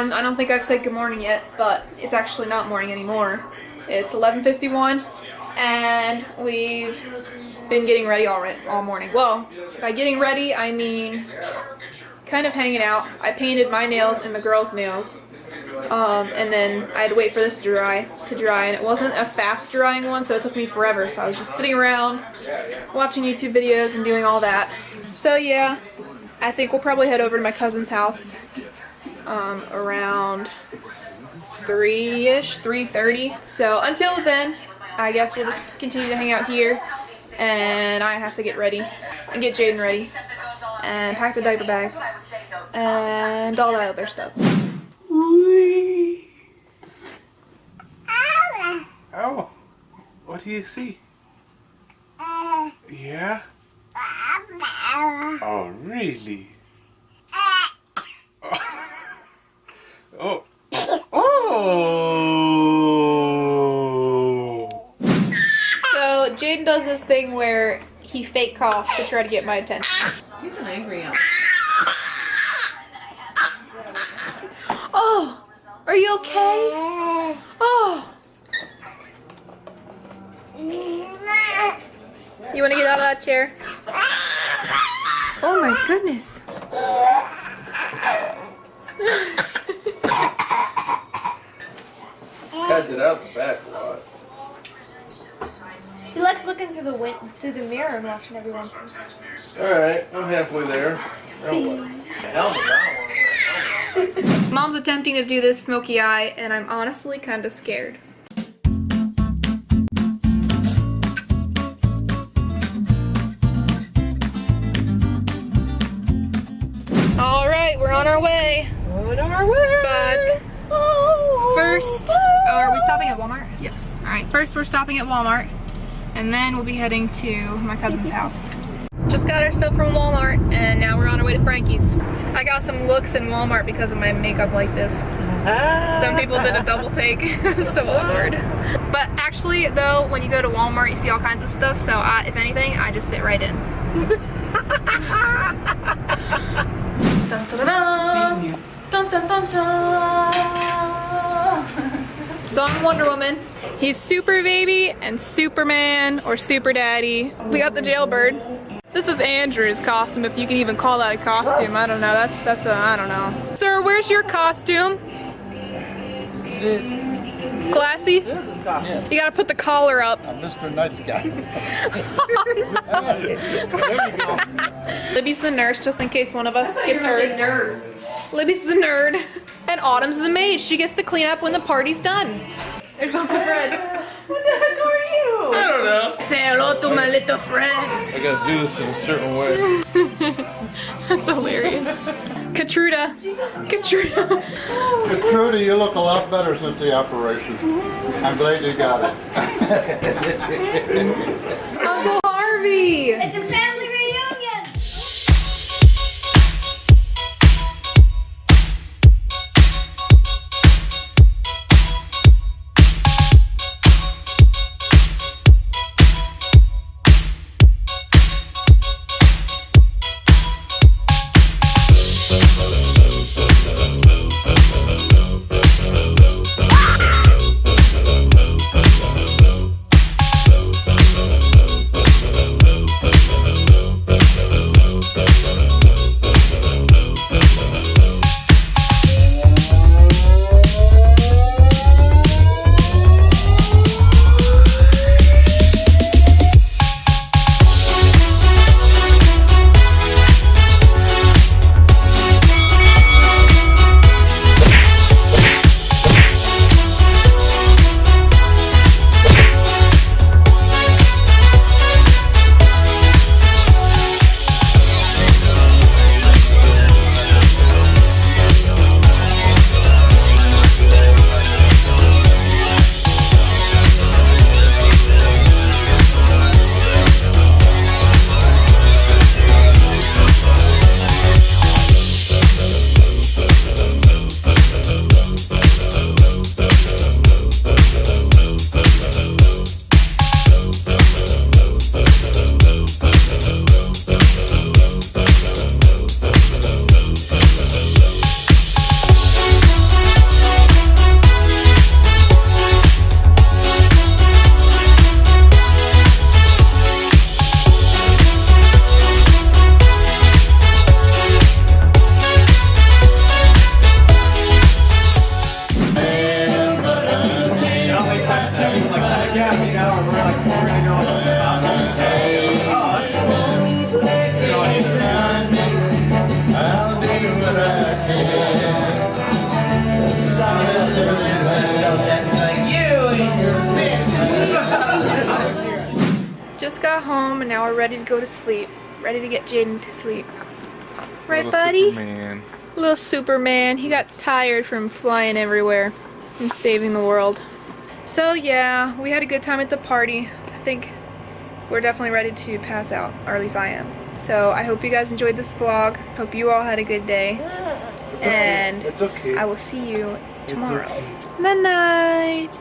everyone. I don't think I've said good morning yet, but it's actually not morning anymore. It's 11:51 and we've been getting ready all morning. Well, by getting ready, I mean kind of hanging out. I painted my nails and the girls' nails. And then I had to wait for this to dry, and it wasn't a fast drying one, so it took me forever. So I was just sitting around watching YouTube videos and doing all that. So yeah, I think we'll probably head over to my cousin's house around 3-ish, 3:30. So until then, I guess we'll just continue to hang out here, and I have to get ready and get Jaden ready and pack the diaper bag and all that other stuff. Oh, what do you see? Yeah? Oh, really? Oh. Oh! So Jaden does this thing where he fake coughs to try to get my attention. He's an angry animal. Oh, are you okay? Oh. You want to get out of that chair? Oh my goodness. Heads it out the back a lot. He likes looking through the mirror and watching everyone. Alright, I'm halfway there. Oh, what? Mom's attempting to do this smoky eye, and I'm honestly kind of scared. Alright, we're on our way. On our way. But first, are we stopping at Walmart? Yes. Alright, first we're stopping at Walmart, and then we'll be heading to my cousin's house. Just got our stuff from Walmart, and now we're on our way to Frankie's. I got some looks in Walmart because of my makeup like this. Some people did a double take. It was so awkward. But actually, though, when you go to Walmart, you see all kinds of stuff, so if anything, I just fit right in. Dun, dun, dun, dun, dun, dun, dun. So I'm Wonder Woman. He's Super Baby and Superman or Super Daddy. We got the jailbird. This is Andrew's costume, if you can even call that a costume. I don't know. That's a, I don't know. Sir, where's your costume? Classy? Yes. You gotta put the collar up. I'm Mr. Nice Guy. There you go. Libby's the nurse, just in case one of us gets hurt. Libby's the nerd. And Autumn's the maid. She gets to clean up when the party's done. There's Uncle Fred. What the heck are you? I don't know. Say hello to my little friend. I gotta do this in a certain way. That's hilarious. Katruda. Katruda. Trudy, you look a lot better since the operation. I'm glad you got it. Uncle Harvey. It's a family reunion! Hello. I'll do what I Just got home and now we're ready to go to sleep. Ready to get Jaden to sleep. Right, buddy? Superman. Little Superman. He got tired from flying everywhere and saving the world. So yeah, we had a good time at the party. I think we're definitely ready to pass out, or at least I am. So I hope you guys enjoyed this vlog. Hope you all had a good day. And It's okay. I will see you tomorrow. okay. Night night.